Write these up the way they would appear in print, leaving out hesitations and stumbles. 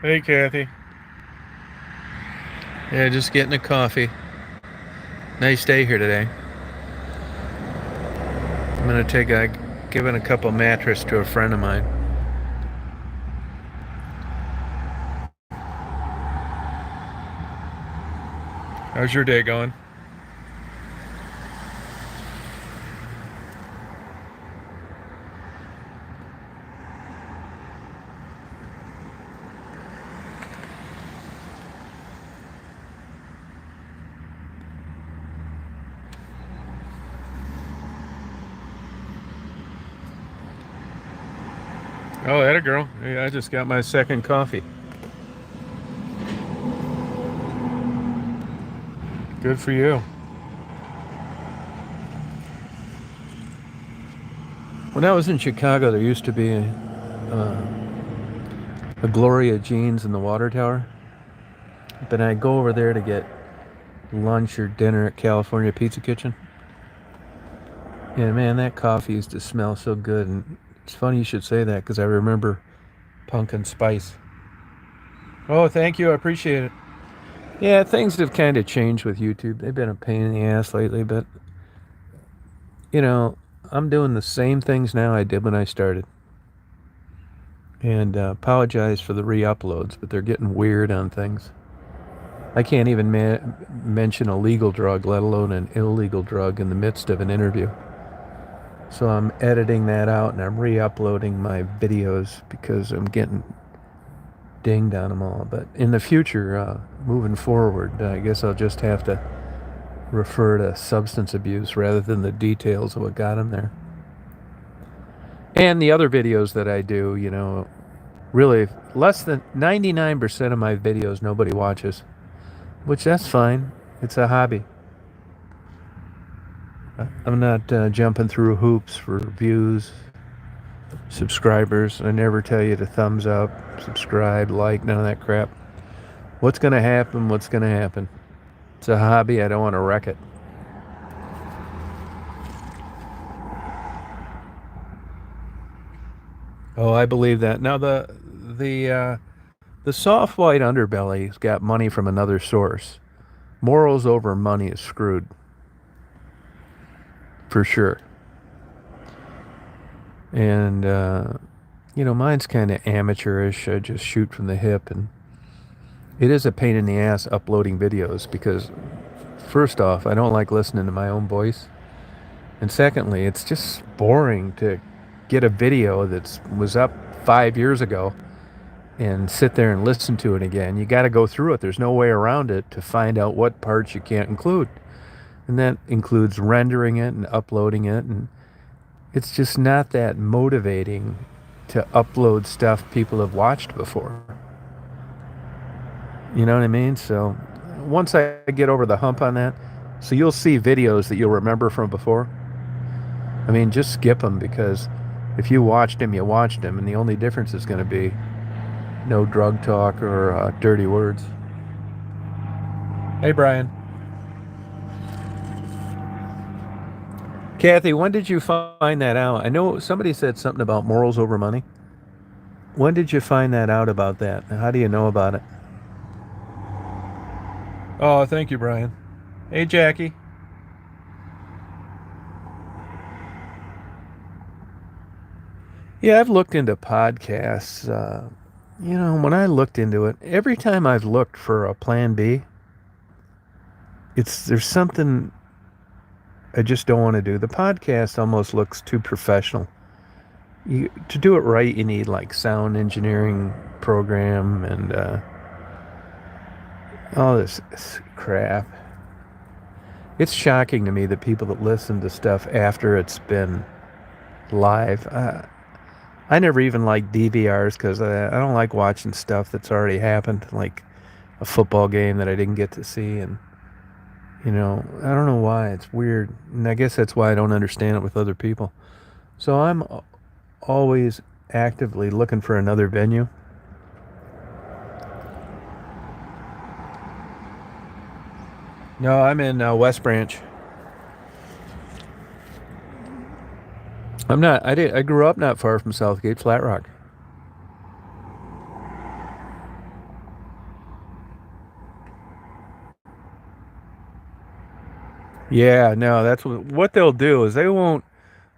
Hey, Kathy. Yeah, just getting a coffee. Nice day here today. I'm gonna giving a couple mattress to a friend of mine. How's your day going? Oh, that a girl. Yeah, I just got my second coffee. Good for you. When I was in Chicago, there used to be a Gloria Jeans in the water tower. But I'd go over there to get lunch or dinner at California Pizza Kitchen. And man, that coffee used to smell so good. And it's funny you should say that because I remember pumpkin spice. Oh, thank you. I appreciate it. Yeah, things have kind of changed with YouTube. They've been a pain in the ass lately, but you know, I'm doing the same things now I did when I started. And apologize for the re-uploads, but they're getting weird on things. I can't even mention a legal drug, let alone an illegal drug, in the midst of an interview. So I'm editing that out and I'm re-uploading my videos because I'm getting dinged on them all. But in the future, moving forward, I guess I'll just have to refer to substance abuse rather than the details of what got him there. And the other videos that I do, really less than 99% of my videos nobody watches, which that's fine. It's a hobby. I'm not jumping through hoops for views, subscribers. I never tell you to thumbs up, subscribe, like, none of that crap. What's going to happen? What's going to happen? It's a hobby. I don't want to wreck it. Oh, I believe that. Now the soft white underbelly's got money from another source. Morals over money is screwed for sure. And mine's kind of amateurish. I just shoot from the hip, and it is a pain in the ass uploading videos because, first off, I don't like listening to my own voice, and secondly, it's just boring to get a video that was up 5 years ago and sit there and listen to it again. You got to go through it. There's no way around it to find out what parts you can't include. And that includes rendering it and uploading it. And it's just not that motivating to upload stuff people have watched before. You know what I mean? So once I get over the hump on that, so you'll see videos that you'll remember from before. I mean, just skip them because if you watched them, you watched them. And the only difference is going to be no drug talk or dirty words. Hey, Brian. Kathy, when did you find that out? I know somebody said something about morals over money. When did you find that out about that? How do you know about it? Oh, thank you, Brian. Hey, Jackie. Yeah, I've looked into podcasts. When I looked into it, every time I've looked for a plan B, there's something I just don't want to do. The podcast almost looks too professional. To do it right, you need like sound engineering program and all this crap. It's shocking to me that people that listen to stuff after it's been live. I never even liked DVRs because I don't like watching stuff that's already happened, like a football game that I didn't get to see. And, I don't know why. It's weird. And I guess that's why I don't understand it with other people. So I'm always actively looking for another venue. No, I'm in West Branch. I'm not. I grew up not far from Southgate, Flat Rock. Yeah, no, that's what they'll do is they won't.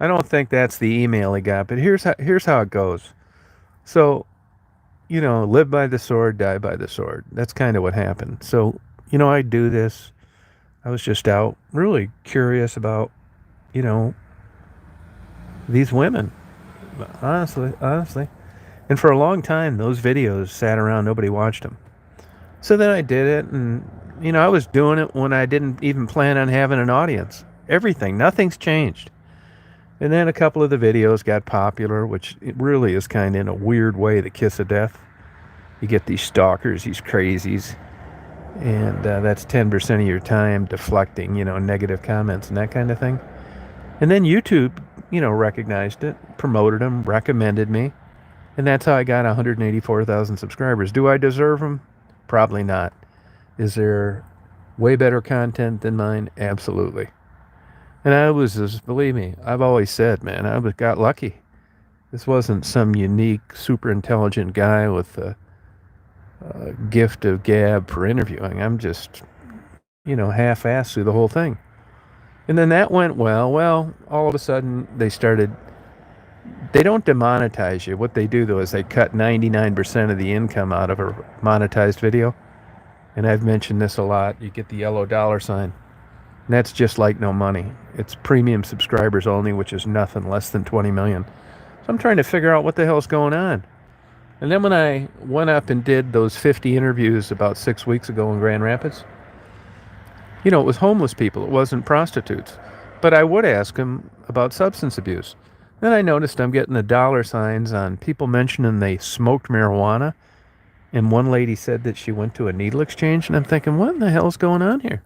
I don't think that's the email he got, but here's how it goes. So, live by the sword, die by the sword. That's kind of what happened. So, I do this. I was just out really curious about, you know, these women. Honestly. And for a long time, those videos sat around, nobody watched them. So then I did it, and, I was doing it when I didn't even plan on having an audience. Nothing's changed. And then a couple of the videos got popular, which it really is kind of in a weird way the kiss of death. You get these stalkers, these crazies, and that's 10% of your time deflecting, negative comments and that kind of thing. And then YouTube, recognized it, promoted them, recommended me, and that's how I got 184,000 subscribers. Do I deserve them? Probably not. Is there way better content than mine? Absolutely. And I was just, believe me, I've always said, man, got lucky. This wasn't some unique, super intelligent guy with a gift of gab for interviewing. I'm just, half-assed through the whole thing. And then that went well. Well, all of a sudden they don't demonetize you. What they do though is they cut 99% of the income out of a monetized video. And I've mentioned this a lot. You get the yellow dollar sign. And that's just like no money. It's premium subscribers only, which is nothing less than 20 million. So I'm trying to figure out what the hell's going on. And then when I went up and did those 50 interviews about 6 weeks ago in Grand Rapids, it was homeless people. It wasn't prostitutes. But I would ask them about substance abuse. Then I noticed I'm getting the dollar signs on people mentioning they smoked marijuana. And one lady said that she went to a needle exchange. And I'm thinking, what in the hell is going on here?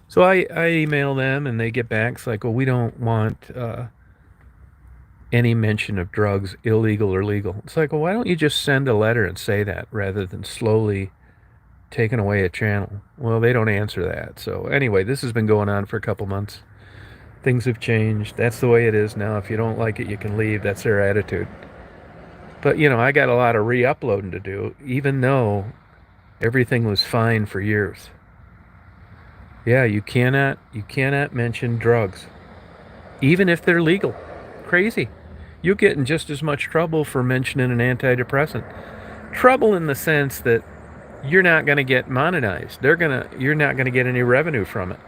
So I email them and they get back. It's like, well, we don't want any mention of drugs, illegal or legal. It's like, well, why don't you just send a letter and say that rather than slowly taking away a channel? Well, they don't answer that. So anyway, this has been going on for a couple months. Things have changed. That's the way it is now. If you don't like it, you can leave. That's their attitude. But I got a lot of re-uploading to do, even though everything was fine for years. Yeah, you cannot mention drugs, even if they're legal. Crazy. You get in just as much trouble for mentioning an antidepressant. Trouble in the sense that you're not going to get monetized. You're not going to get any revenue from it.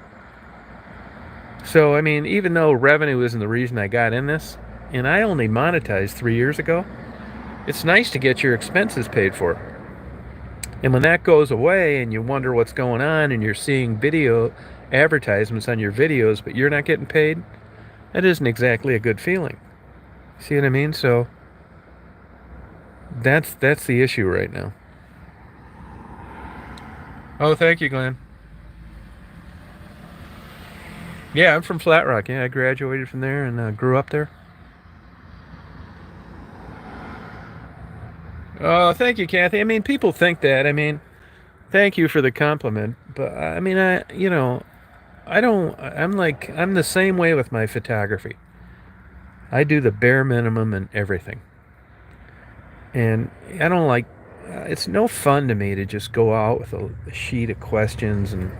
So, I mean, even though revenue isn't the reason I got in this, and I only monetized 3 years ago, it's nice to get your expenses paid for. And when that goes away and you wonder what's going on and you're seeing video advertisements on your videos, but you're not getting paid, that isn't exactly a good feeling. See what I mean? So that's the issue right now. Oh, thank you, Glenn. Yeah, I'm from Flat Rock. Yeah, I graduated from there and grew up there. Oh, thank you, Kathy. I mean, people think that. I mean, thank you for the compliment, but I mean, I don't. I'm the same way with my photography. I do the bare minimum and everything, and I don't like. It's no fun to me to just go out with a sheet of questions and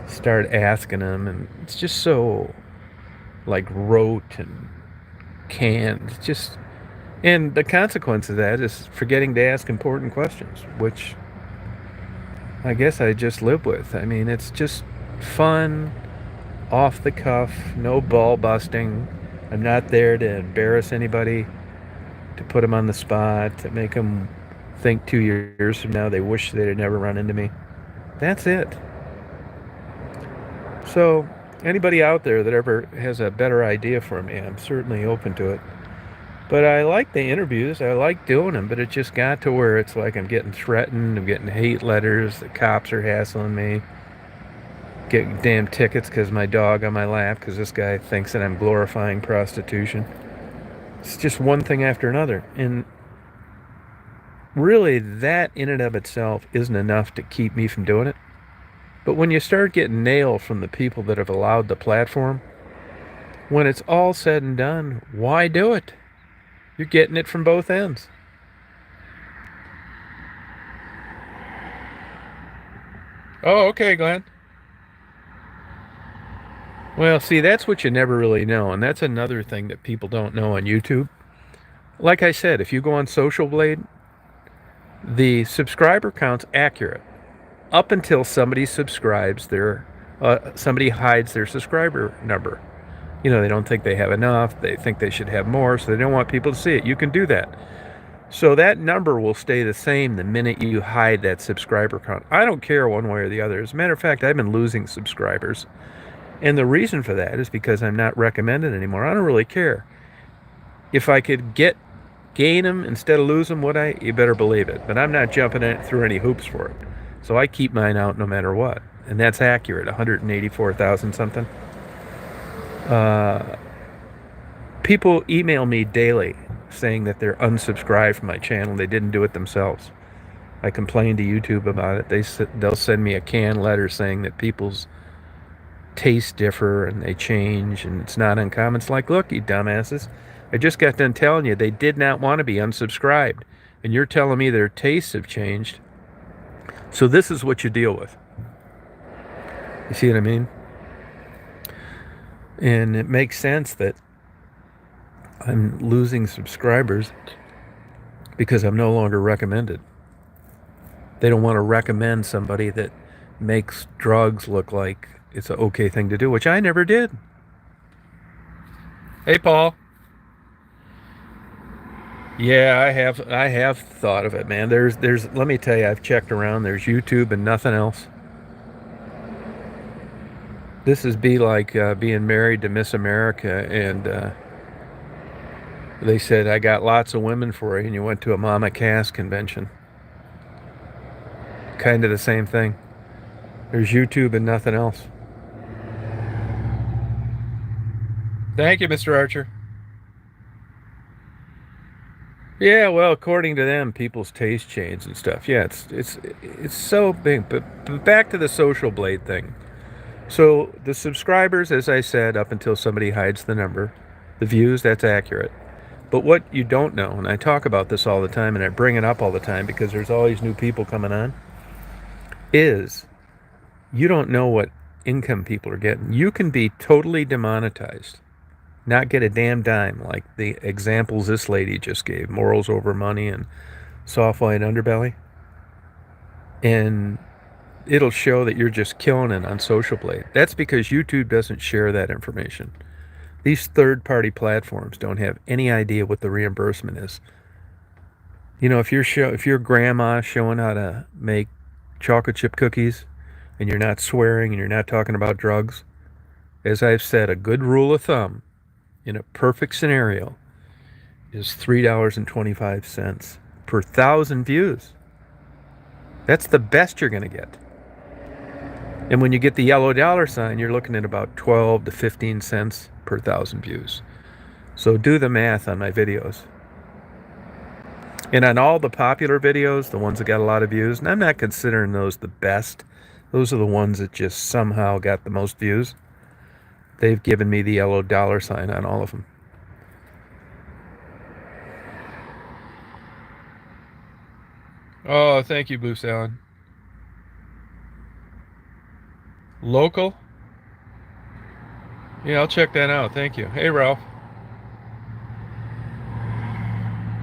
start asking them, and it's just so like rote and canned. It's just, and the consequence of that is forgetting to ask important questions, which I guess I just live with. I mean, it's just fun, off the cuff, no ball busting. I'm not there to embarrass anybody, to put them on the spot, to make them think 2 years from now they wish they'd have never run into me. That's it. So, anybody out there that ever has a better idea for me, I'm certainly open to it. But I like the interviews. I like doing them, but it just got to where it's like I'm getting threatened. I'm getting hate letters. The cops are hassling me. Get damn tickets because my dog on my lap because this guy thinks that I'm glorifying prostitution. It's just one thing after another. And really, that in and of itself isn't enough to keep me from doing it. But when you start getting nailed from the people that have allowed the platform, when it's all said and done, why do it? You're getting it from both ends. Oh, okay, Glenn. Well, see, that's what you never really know, and that's another thing that people don't know on YouTube. Like I said, if you go on Social Blade, the subscriber count's accurate up until somebody hides their subscriber number. You know, they don't think they have enough, they think they should have more, so they don't want people to see it. You can do that. So that number will stay the same the minute you hide that subscriber count. I don't care one way or the other. As a matter of fact, I've been losing subscribers. And the reason for that is because I'm not recommended anymore. I don't really care. If I could gain them instead of lose them, would I? You better believe it. But I'm not jumping through any hoops for it. So I keep mine out no matter what. And that's accurate, 184,000 something. People email me daily saying that they're unsubscribed from my channel. They didn't do it themselves. I complained to YouTube about it. They'll send me a canned letter saying that people's tastes differ and they change and it's not uncommon. It's like, look, you dumbasses, I just got done telling you they did not want to be unsubscribed, and you're telling me their tastes have changed. So this is what you deal with. You see what I mean? And it makes sense that I'm losing subscribers because I'm no longer recommended. They don't want to recommend somebody that makes drugs look like it's an okay thing to do, which I never did. Hey, Paul. Yeah, I have thought of it, man. Let me tell you, I've checked around. There's YouTube and nothing else. This is like being married to Miss America, and they said, I got lots of women for you, and you went to a Mama Cass convention. Kind of the same thing. There's YouTube and nothing else. Thank you, Mr. Archer. Yeah, well, according to them, people's taste change and stuff. Yeah, it's so big. But back to the Social Blade thing. So the subscribers, as I said, up until somebody hides the number, the views, that's accurate. But what you don't know, and I talk about this all the time, and I bring it up all the time because there's always new people coming on, is you don't know what income people are getting. You can be totally demonetized, not get a damn dime, like the examples this lady just gave, morals over money and soft white underbelly. And it'll show that you're just killing it on Social Blade. That's because YouTube doesn't share that information. These third-party platforms don't have any idea what the reimbursement is. You know, if your grandma showing how to make chocolate chip cookies, and you're not swearing and you're not talking about drugs, as I've said, a good rule of thumb in a perfect scenario is $3.25 per 1,000 views. That's the best you're going to get. And when you get the yellow dollar sign, you're looking at about 12 to 15 cents per 1,000 views. So do the math on my videos. And on all the popular videos, the ones that got a lot of views, and I'm not considering those the best, those are the ones that just somehow got the most views. They've given me the yellow dollar sign on all of them. Oh, thank you, Bruce Allen. Local? Yeah, I'll check that out. Thank you. Hey, Ralph.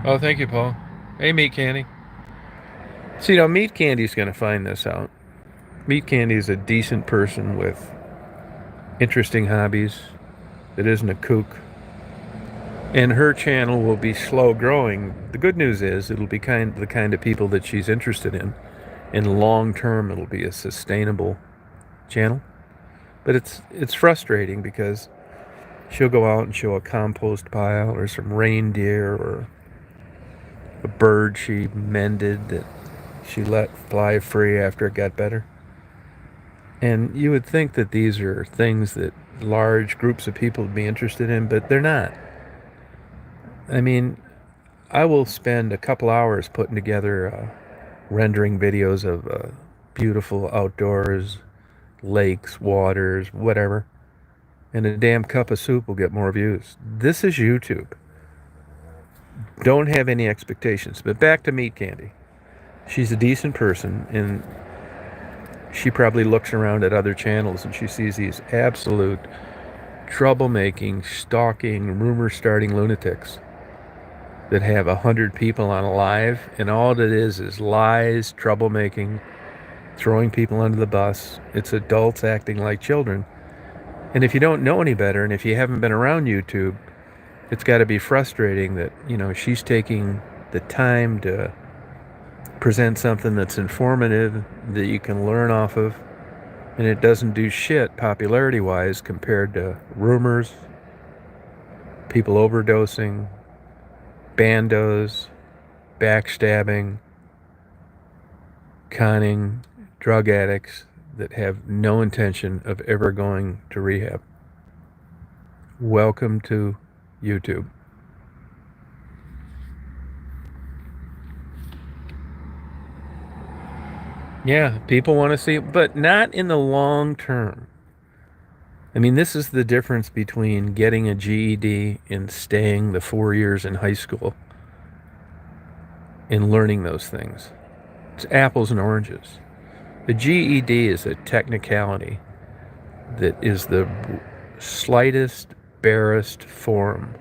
Oh, thank you, Paul. Hey, Meat Candy. See, now, Meat Candy's going to find this out. Meat Candy is a decent person with interesting hobbies that isn't a kook. And her channel will be slow growing. The good news is it'll be the kind of people that she's interested in. In long term, it'll be a sustainable channel. But it's frustrating because she'll go out and show a compost pile or some reindeer or a bird she mended that she let fly free after it got better. And you would think that these are things that large groups of people would be interested in, but they're not. I mean, I will spend a couple hours putting together rendering videos of beautiful outdoors, lakes, waters, whatever, and a damn cup of soup will get more views. This is YouTube. Don't have any expectations. But back to Meat Candy. She's a decent person, and she probably looks around at other channels and she sees these absolute troublemaking, stalking, rumor-starting lunatics that have 100 people on a live, and all it is lies, troublemaking, throwing people under the bus. It's adults acting like children. And if you don't know any better, and if you haven't been around YouTube, it's got to be frustrating that, she's taking the time to present something that's informative, that you can learn off of, and it doesn't do shit popularity-wise compared to rumors, people overdosing, bandos, backstabbing, conning, drug addicts that have no intention of ever going to rehab. Welcome to YouTube. Yeah, people want to see it, but not in the long term. I mean, this is the difference between getting a GED and staying the 4 years in high school and learning those things. It's apples and oranges. The GED is a technicality that is the slightest, barest form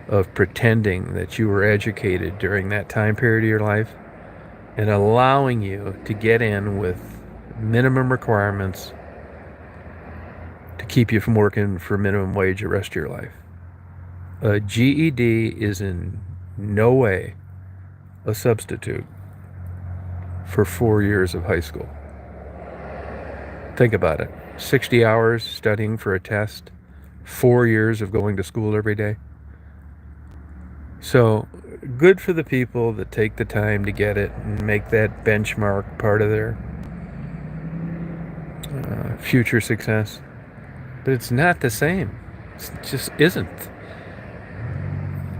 of pretending that you were educated during that time period of your life and allowing you to get in with minimum requirements to keep you from working for minimum wage the rest of your life. A GED is in no way a substitute for 4 years of high school. Think about it. 60 hours studying for a test, 4 years of going to school every day. So good for the people that take the time to get it and make that benchmark part of their future success. But it's not the same. It just isn't.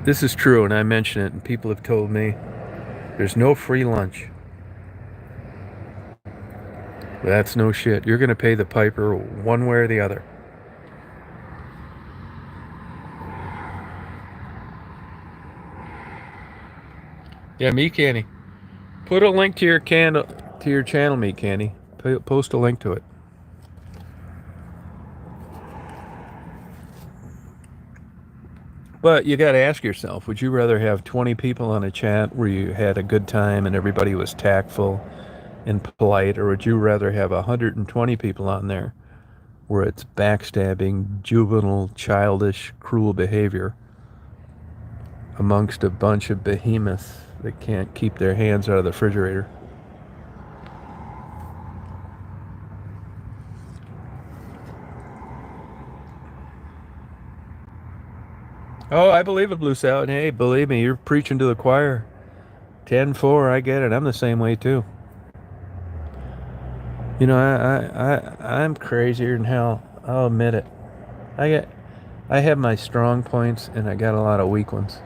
This is true, and I mention it, and people have told me there's no free lunch. That's no shit. You're going to pay the piper one way or the other. Yeah, me candy. Put a link to your channel, me candy. Post a link to it. But you got to ask yourself, would you rather have 20 people on a chat where you had a good time and everybody was tactful and polite, or would you rather have 120 people on there where it's backstabbing, juvenile, childish, cruel behavior amongst a bunch of behemoths that can't keep their hands out of the refrigerator? Oh, I believe it, Blue Salad. Hey, believe me, you're preaching to the choir. 10-4, I get it. I'm the same way too. I'm crazier than hell. I'll admit it. I have my strong points and I got a lot of weak ones.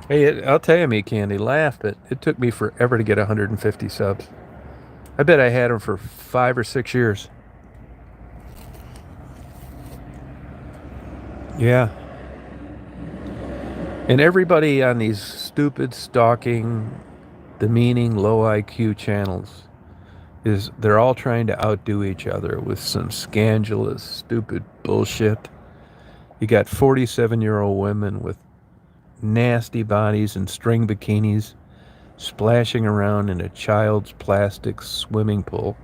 Hey, I'll tell you, me candy, laugh, but it took me forever to get 150 subs. I bet I had them for 5 or 6 years. Yeah. And everybody on these stupid, stalking, demeaning, low IQ channels they're all trying to outdo each other with some scandalous, stupid bullshit. You got 47-year-old women with nasty bodies and string bikinis splashing around in a child's plastic swimming pool.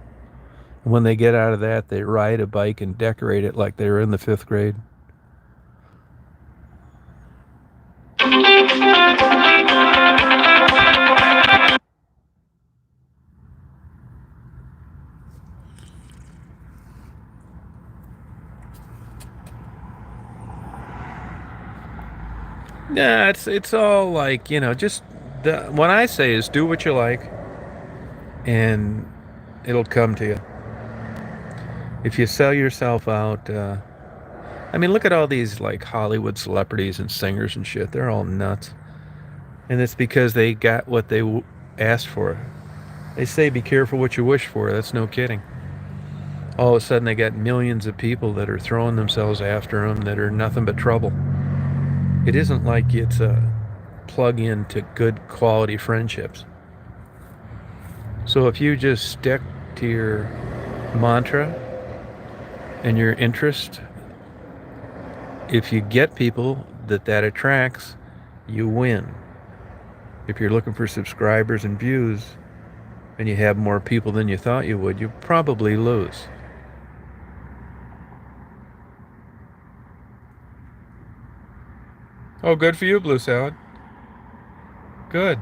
And when they get out of that, they ride a bike and decorate it like they were in the 5th grade. Nah, it's all like, just what I say is do what you like and it'll come to you. If you sell yourself out, I mean, look at all these like Hollywood celebrities and singers and shit. They're all nuts. And it's because they got what they asked for. They say be careful what you wish for. That's no kidding. All of a sudden they got millions of people that are throwing themselves after them that are nothing but trouble. It isn't like it's a plug-in to good quality friendships. So if you just stick to your mantra and your interest, if you get people that attracts, you win. If you're looking for subscribers and views and you have more people than you thought you would, you probably lose. Oh, good for you, Blue Salad. Good.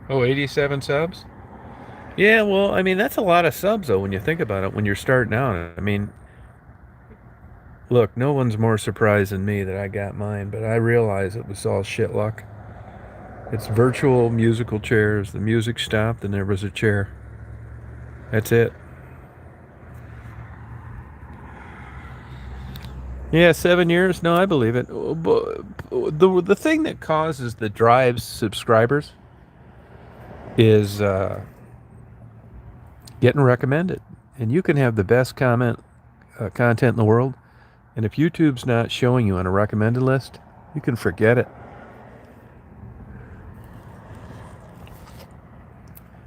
Oh, 87 subs? Yeah, well, I mean, that's a lot of subs, though, when you think about it, when you're starting out. I mean, look, no one's more surprised than me that I got mine, but I realize it was all shit luck. It's virtual musical chairs. The music stopped and there was a chair. That's it. Yeah, 7 years? No, I believe it. The thing that causes the drives subscribers is getting recommended. And you can have the best content in the world, and if YouTube's not showing you on a recommended list, you can forget it.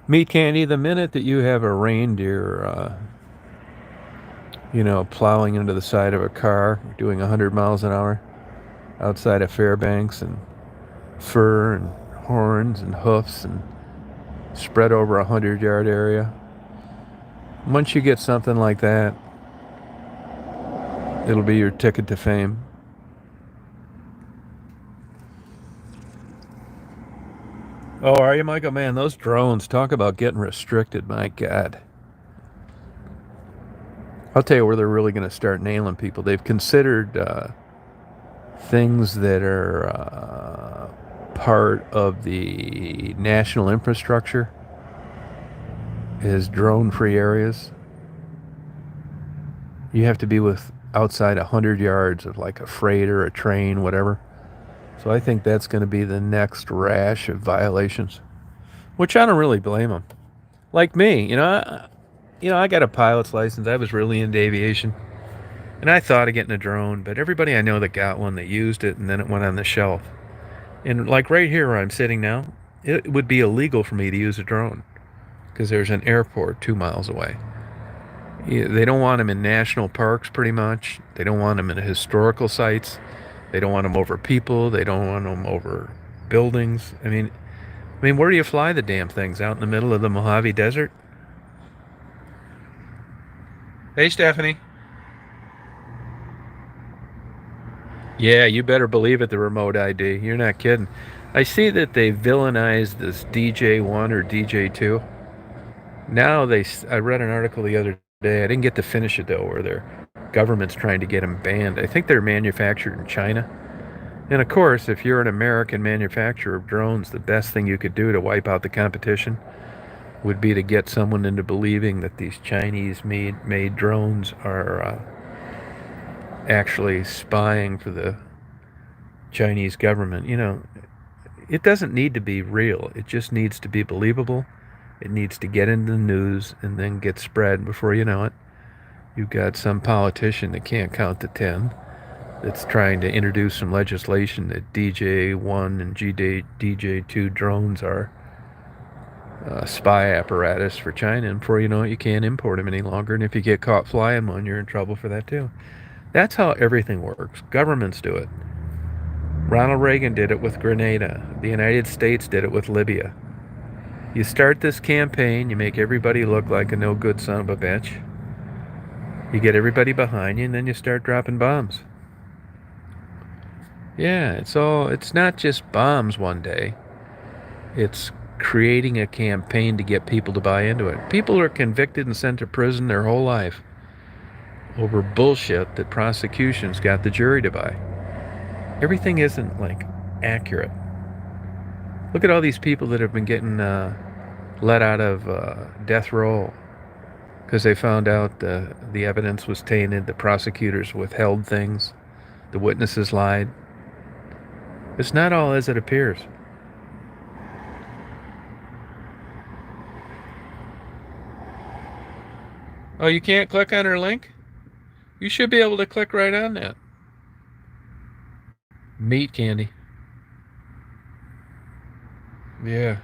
Meat Candy, the minute that you have a reindeer, plowing into the side of a car, doing 100 miles an hour outside of Fairbanks, and fur and horns and hoofs and spread over a 100-yard area, once you get something like that, it'll be your ticket to fame. Oh, are you, Michael? Man, those drones, talk about getting restricted. My God. I'll tell you where they're really going to start nailing people. They've considered things that are part of the national infrastructure as drone-free areas. You have to be outside 100 yards of like a freight or a train, whatever. So I think that's going to be the next rash of violations, which I don't really blame them. Like me, I got a pilot's license. I was really into aviation, and I thought of getting a drone, but everybody I know that got one, they used it, and then it went on the shelf. And like right here where I'm sitting now, it would be illegal for me to use a drone because there's an airport 2 miles away. They don't want them in national parks, pretty much. They don't want them in historical sites. They don't want them over people. They don't want them over buildings. I mean, where do you fly the damn things? Out in the middle of the Mojave Desert? Hey, Stephanie. Yeah, you better believe it, the remote ID. You're not kidding. I see that they villainized this DJ1 or DJ2. Now I read an article the other day. I didn't get to finish it though, where their government's trying to get them banned. I think they're manufactured in China. And of course, if you're an American manufacturer of drones, the best thing you could do to wipe out the competition would be to get someone into believing that these Chinese-made drones are actually spying for the Chinese government. It doesn't need to be real. It just needs to be believable. It needs to get into the news and then get spread. Before you know it, you've got some politician that can't count to 10 that's trying to introduce some legislation that DJ1 and DJ2 drones are spy apparatus for China. And before you know it, you can't import them any longer. And if you get caught flying one, you're in trouble for that too. That's how everything works. Governments do it. Ronald Reagan did it with Grenada. The United States did it with Libya. You start this campaign, you make everybody look like a no good son of a bitch. You get everybody behind you, and then you start dropping bombs. Yeah, it's not just bombs one day. It's creating a campaign to get people to buy into it. People are convicted and sent to prison their whole life over bullshit that prosecutions got the jury to buy. Everything isn't like accurate. Look at all these people that have been getting let out of death row because they found out the evidence was tainted, the prosecutors withheld things, the witnesses lied. It's not all as it appears. Oh, you can't click on her link? You should be able to click right on that. Meat Candy. Yeah.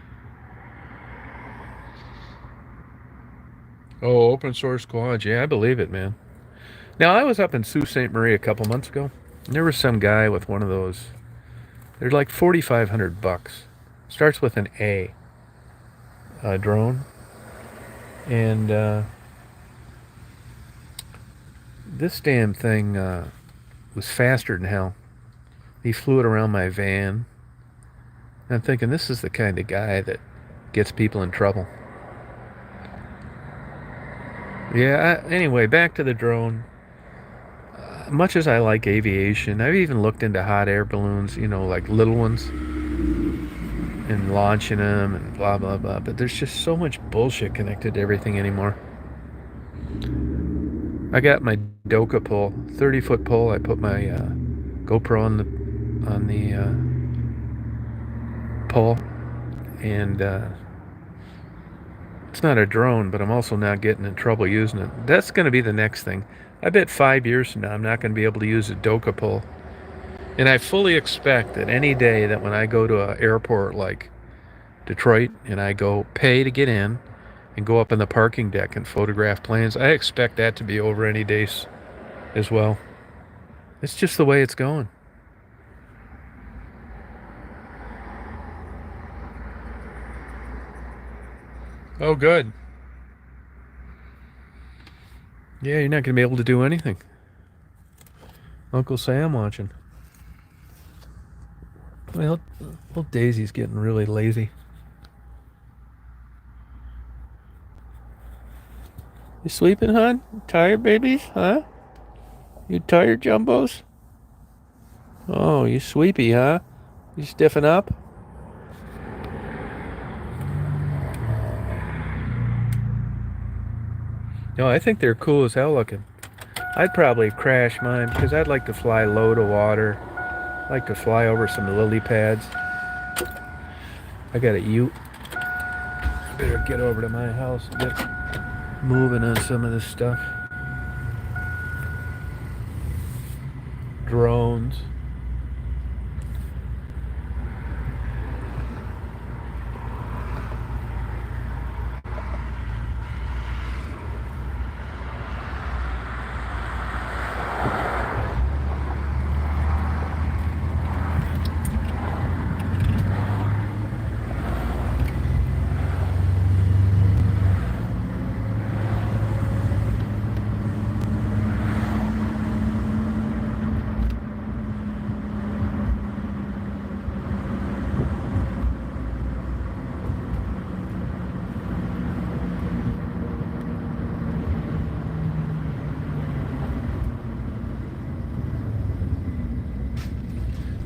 Oh, open source quads. Yeah, I believe it, man. Now, I was up in Sault Ste. Marie a couple months ago, and there was some guy with one of those. They're like 4,500 bucks. Starts with an A, drone. And this damn thing was faster than hell. He flew it around my van. I'm thinking, this is the kind of guy that gets people in trouble. Yeah, anyway, back to the drone. Much as I like aviation, I've even looked into hot air balloons, like little ones, and launching them and blah, blah, blah. But there's just so much bullshit connected to everything anymore. I got my Doka pole, 30-foot pole. I put my GoPro on the pole, and it's not a drone, but I'm also not getting in trouble using it. That's going to be the next thing. I bet 5 years from now, I'm not going to be able to use a Doka pole. And I fully expect that any day that when I go to an airport like Detroit and I go pay to get in and go up in the parking deck and photograph planes, I expect that to be over any day as well. It's just the way it's going. Oh, good. Yeah, you're not going to be able to do anything. Uncle Sam watching. Well, Daisy's getting really lazy. You sleeping, hon? Tired, babies? Huh? You tired, Jumbos? Oh, you sleepy, huh? You stiffen up? No, I think they're cool as hell looking. I'd probably crash mine because I'd like to fly low to water. I'd like to fly over some lily pads. I got a ute. Better get over to my house and get moving on some of this stuff. Drones.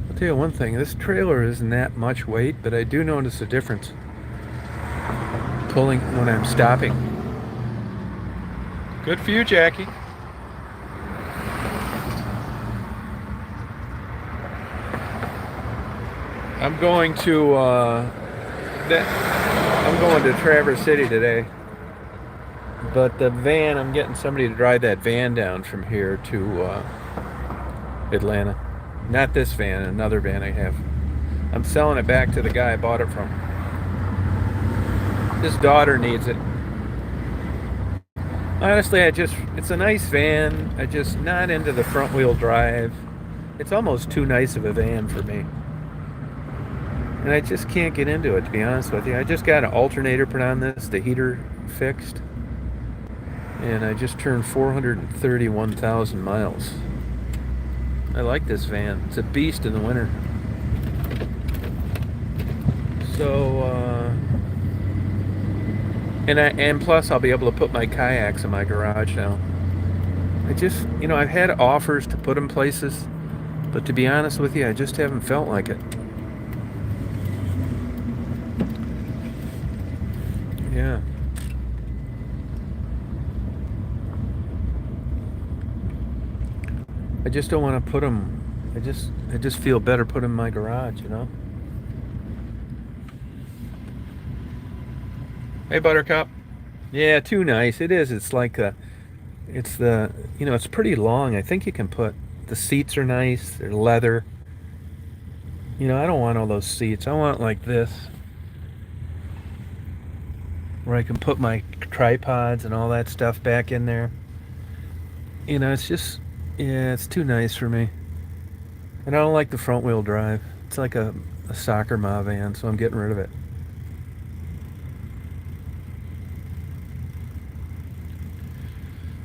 I'll tell you one thing, this trailer isn't that much weight, but I do notice a difference pulling when I'm stopping. Good for you, Jackie. I'm going to I'm going to Traverse City today. But the van, I'm getting somebody to drive that van down from here to Atlanta. Not this van, another van I have. I'm selling it back to the guy I bought it from. His daughter needs it. Honestly, it's a nice van. I just not into the front wheel drive. It's almost too nice of a van for me. And I just can't get into it, to be honest with you. I just got an alternator put on this, the heater fixed. And I just turned 431,000 miles. I like this van. It's a beast in the winter. So, and plus I'll be able to put my kayaks in my garage now. I've had offers to put them places, but to be honest with you, I just haven't felt like it. Yeah. I just don't want to put them. I just feel better putting them in my garage, Hey, Buttercup. Yeah, too nice. It is. It's like it's pretty long. I think you can put, the seats are nice. They're leather. I don't want all those seats. I want like this. where I can put my tripods and all that stuff back in there. You know, it's just, yeah, it's too nice for me. And I don't like the front wheel drive. It's like a soccer ma van, so I'm getting rid of it.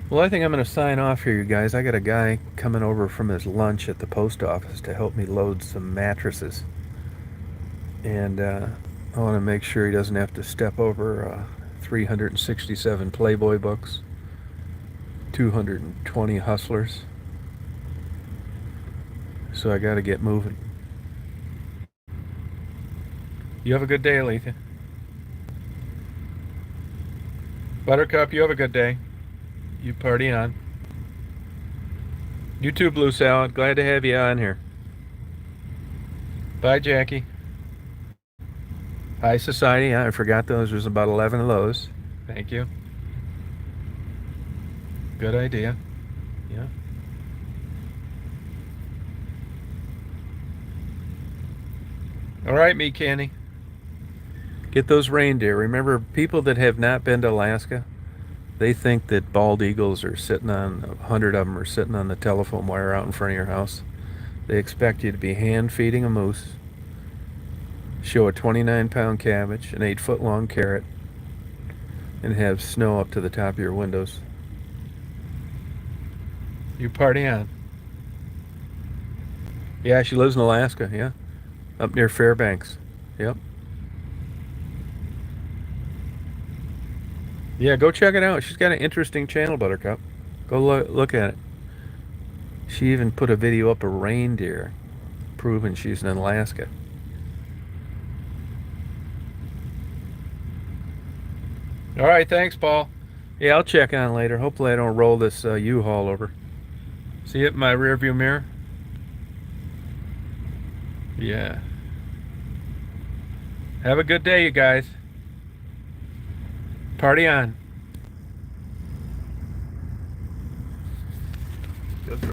Well, I think I'm going to sign off here, you guys. I got a guy coming over from his lunch at the post office to help me load some mattresses. And I want to make sure he doesn't have to step over 367 Playboy books, 220 Hustlers. So I got to get moving. You have a good day, Alethea. Buttercup, you have a good day. You party on. You too, Blue Salad. Glad to have you on here. Bye, Jackie. High Society. I forgot those. There's about 11 of those. Thank you. Good idea. Yeah. All right, meat candy. Get those reindeer. Remember, people that have not been to Alaska, they think that bald eagles are sitting on, 100 of them are sitting on the telephone wire out in front of your house. They expect you to be hand feeding a moose, show a 29-pound cabbage, an 8-foot-long carrot, and have snow up to the top of your windows. You party on. Yeah, she lives in Alaska, yeah. Up near Fairbanks. Yep. Yeah, go check it out. She's got an interesting channel, Buttercup. Go look at it. She even put a video up of reindeer proving she's in Alaska. All right, thanks, Paul. Yeah, I'll check on later. Hopefully I don't roll this U-Haul over. See it in my rearview mirror? Yeah. Have a good day, you guys. Party on.